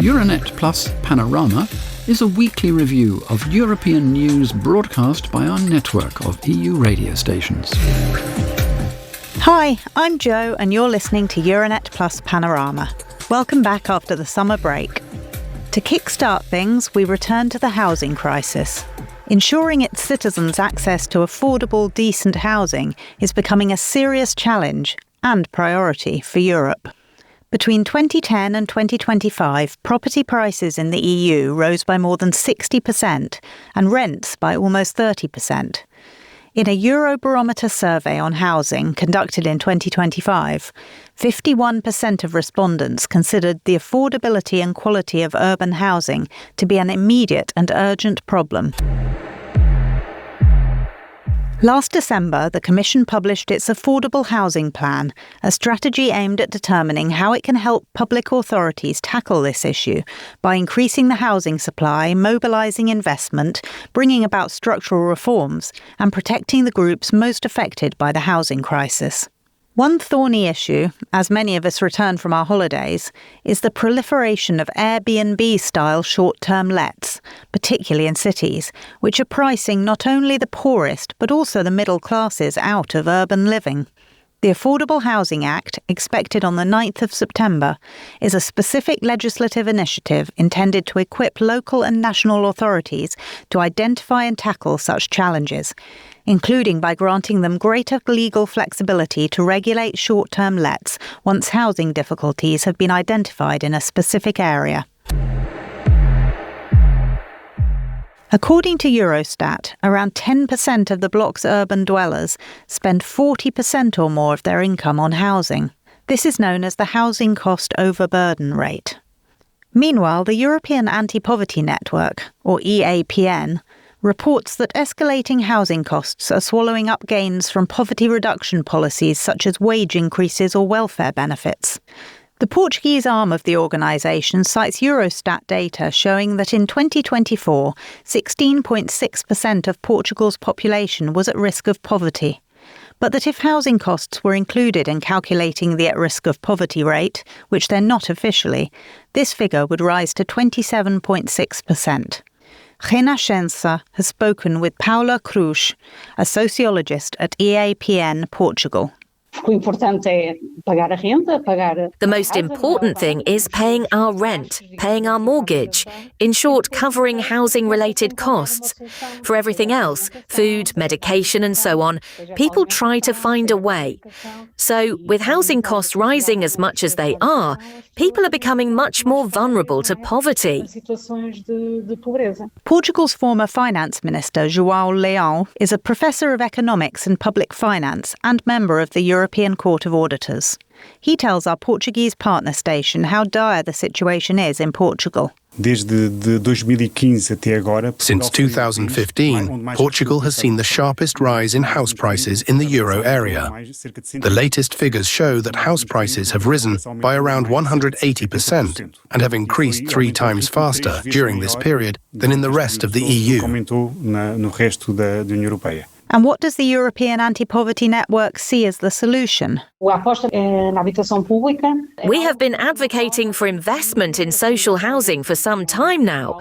Euranet Plus Panorama is a weekly review of European news broadcast by our network of EU radio stations. Hi, I'm Jo and you're listening to Euranet Plus Panorama. Welcome back after the summer break. To kickstart things, we return to the housing crisis. Ensuring its citizens access to affordable, decent housing is becoming a serious challenge and priority for Europe. Between 2010 and 2025, property prices in the EU rose by more than 60% and rents by almost 30%. In a Eurobarometer survey on housing conducted in 2025, 51% of respondents considered the affordability and quality of urban housing to be an immediate and urgent problem. Last December, the Commission published its Affordable Housing Plan, a strategy aimed at determining how it can help public authorities tackle this issue by increasing the housing supply, mobilising investment, bringing about structural reforms, and protecting the groups most affected by the housing crisis. One thorny issue, as many of us return from our holidays, is the proliferation of Airbnb-style short-term lets, particularly in cities, which are pricing not only the poorest but also the middle classes out of urban living. The Affordable Housing Act, expected on the 9th of September, is a specific legislative initiative intended to equip local and national authorities to identify and tackle such challenges, including by granting them greater legal flexibility to regulate short-term lets once housing difficulties have been identified in a specific area. According to Eurostat, around 10% of the bloc's urban dwellers spend 40% or more of their income on housing. This is known as the housing cost overburden rate. Meanwhile, the European Anti-Poverty Network, or EAPN, reports that escalating housing costs are swallowing up gains from poverty reduction policies such as wage increases or welfare benefits. The Portuguese arm of the organisation cites Eurostat data showing that in 2024, 16.6% of Portugal's population was at risk of poverty, but that if housing costs were included in calculating the at-risk of poverty rate, which they're not officially, this figure would rise to 27.6%. Renascença has spoken with Paula Cruz, a sociologist at EAPN Portugal. The most important thing is paying our rent, paying our mortgage, in short, covering housing-related costs. For everything else, food, medication and so on, people try to find a way. So, with housing costs rising as much as they are, people are becoming much more vulnerable to poverty. Portugal's former finance minister, João Leão, is a professor of economics and public finance and member of the European Court of Auditors. He tells our Portuguese partner station how dire the situation is in Portugal. Since 2015, Portugal has seen the sharpest rise in house prices in the euro area. The latest figures show that house prices have risen by around 180% and have increased 3 times faster during this period than in the rest of the EU. And what does the European Anti-Poverty Network see as the solution? We have been advocating for investment in social housing for some time now.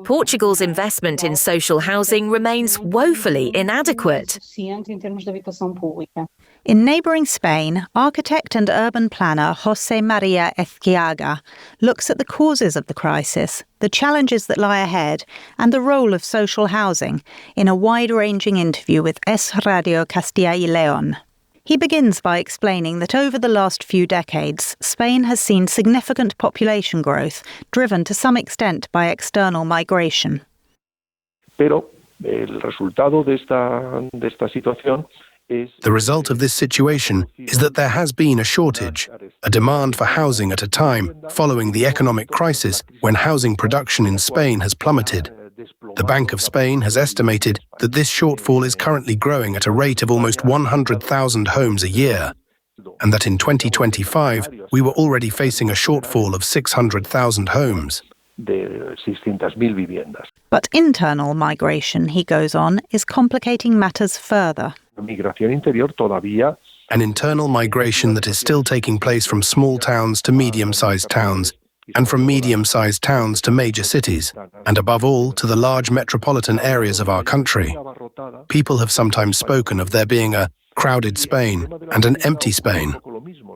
Portugal's investment in social housing remains woefully inadequate. In neighbouring Spain, architect and urban planner José María Ezquiaga looks at the causes of the crisis, the challenges that lie ahead, and the role of social housing in a wide-ranging interview with Es Radio Castilla y León. He begins by explaining that over the last few decades, Spain has seen significant population growth, driven to some extent by external migration. Pero el resultado de esta situación The result of this situation is that there has been a shortage, a demand for housing at a time following the economic crisis when housing production in Spain has plummeted. The Bank of Spain has estimated that this shortfall is currently growing at a rate of almost 100,000 homes a year, and that in 2025 we were already facing a shortfall of 600,000 homes. But internal migration, he goes on, is complicating matters further. An internal migration that is still taking place from small towns to medium-sized towns and from medium-sized towns to major cities, and above all to the large metropolitan areas of our country. People have sometimes spoken of there being a crowded Spain and an empty Spain.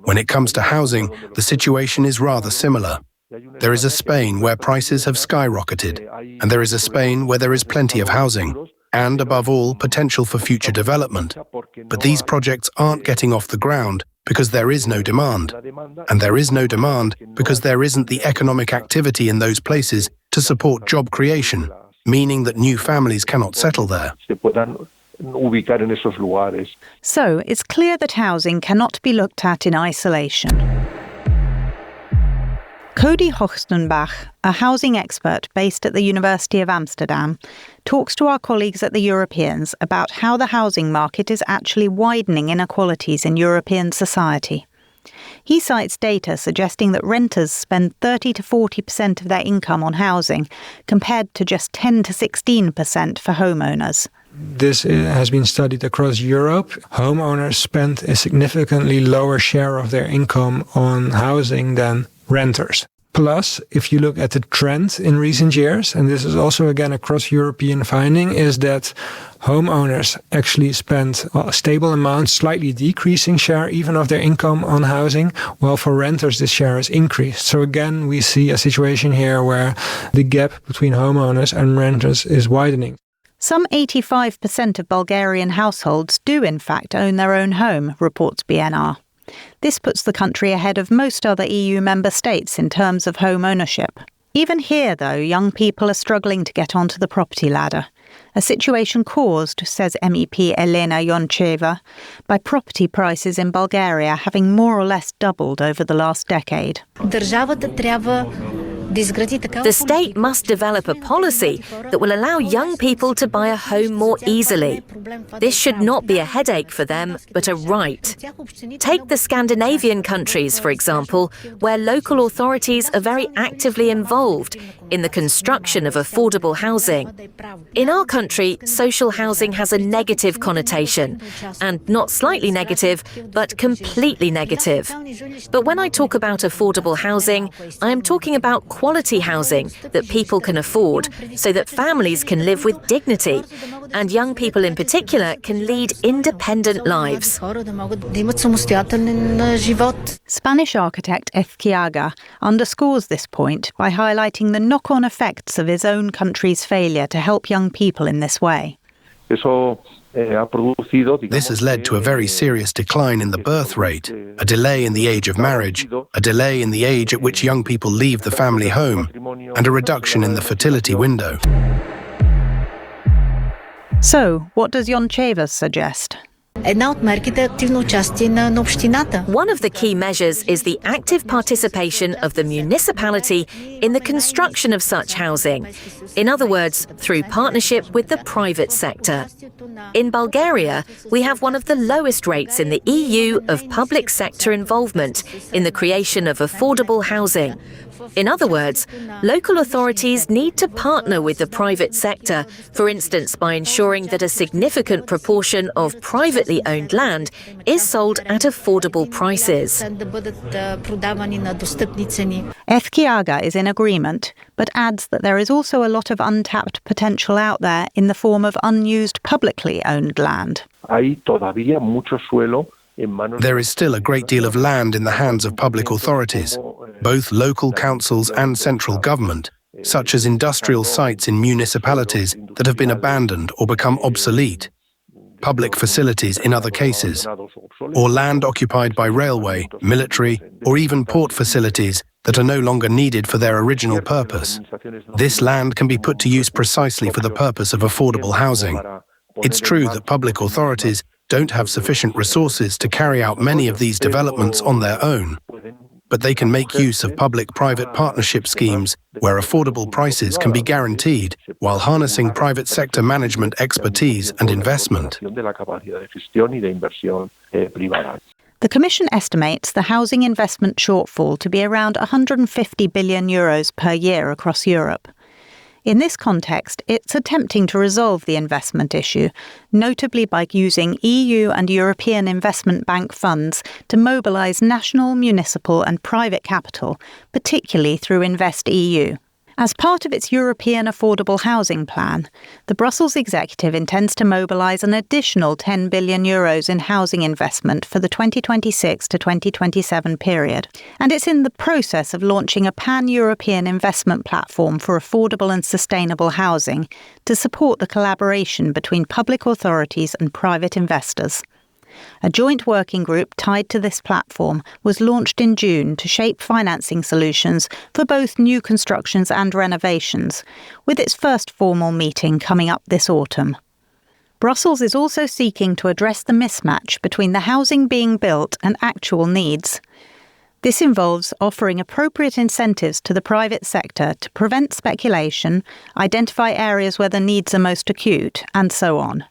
When it comes to housing, the situation is rather similar. There is a Spain where prices have skyrocketed, and there is a Spain where there is plenty of housing, and above all, potential for future development. But these projects aren't getting off the ground because there is no demand. And there is no demand because there isn't the economic activity in those places to support job creation, meaning that new families cannot settle there. So it's clear that housing cannot be looked at in isolation. Cody Hochstenbach, a housing expert based at the University of Amsterdam, talks to our colleagues at the Europeans about how the housing market is actually widening inequalities in European society. He cites data suggesting that renters spend 30 to 40% of their income on housing, compared to just 10 to 16% for homeowners. This has been studied across Europe. Homeowners spend a significantly lower share of their income on housing than renters. Plus, if you look at the trend in recent years, and this is also again a cross-European finding, is that homeowners actually spend a stable amount, slightly decreasing share even of their income on housing, while for renters this share has increased. So again, we see a situation here where the gap between homeowners and renters is widening. Some 85% of Bulgarian households do in fact own their own home, reports BNR. This puts the country ahead of most other EU member states in terms of home ownership. Even here, though, young people are struggling to get onto the property ladder, a situation caused, says MEP Elena Ioncheva, by property prices in Bulgaria having more or less doubled over the last decade. The state must develop a policy that will allow young people to buy a home more easily. This should not be a headache for them, but a right. Take the Scandinavian countries, for example, where local authorities are very actively involved in the construction of affordable housing. In our country, social housing has a negative connotation, and not slightly negative, but completely negative. But when I talk about affordable housing, I am talking about quality housing that people can afford so that families can live with dignity and young people in particular can lead independent lives. Spanish architect Ezquiaga underscores this point by highlighting the knock-on effects of his own country's failure to help young people in this way. This has led to a very serious decline in the birth rate, a delay in the age of marriage, a delay in the age at which young people leave the family home, and a reduction in the fertility window. So, what does Ioncheva suggest? One of the key measures is the active participation of the municipality in the construction of such housing. In other words, through partnership with the private sector. In Bulgaria, we have one of the lowest rates in the EU of public sector involvement in the creation of affordable housing. In other words, local authorities need to partner with the private sector, for instance by ensuring that a significant proportion of privately owned land is sold at affordable prices. Ezquiaga is in agreement, but adds that there is also a lot of untapped potential out there in the form of unused publicly owned land. There is still a great deal of land in the hands of public authorities, both local councils and central government, such as industrial sites in municipalities that have been abandoned or become obsolete, public facilities in other cases, or land occupied by railway, military, or even port facilities that are no longer needed for their original purpose. This land can be put to use precisely for the purpose of affordable housing. It's true that public authorities don't have sufficient resources to carry out many of these developments on their own, but they can make use of public-private partnership schemes where affordable prices can be guaranteed while harnessing private sector management expertise and investment. The Commission estimates the housing investment shortfall to be around €150 billion per year across Europe. In this context, it's attempting to resolve the investment issue, notably by using EU and European Investment Bank funds to mobilise national, municipal and private capital, particularly through InvestEU. As part of its European Affordable Housing Plan, the Brussels executive intends to mobilise an additional €10 billion in housing investment for the 2026 to 2027 period, and it's in the process of launching a pan-European investment platform for affordable and sustainable housing to support the collaboration between public authorities and private investors. A joint working group tied to this platform was launched in June to shape financing solutions for both new constructions and renovations, with its first formal meeting coming up this autumn. Brussels is also seeking to address the mismatch between the housing being built and actual needs. This involves offering appropriate incentives to the private sector to prevent speculation, identify areas where the needs are most acute, and so on.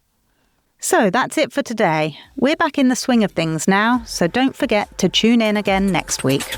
So that's it for today. We're back in the swing of things now, so don't forget to tune in again next week.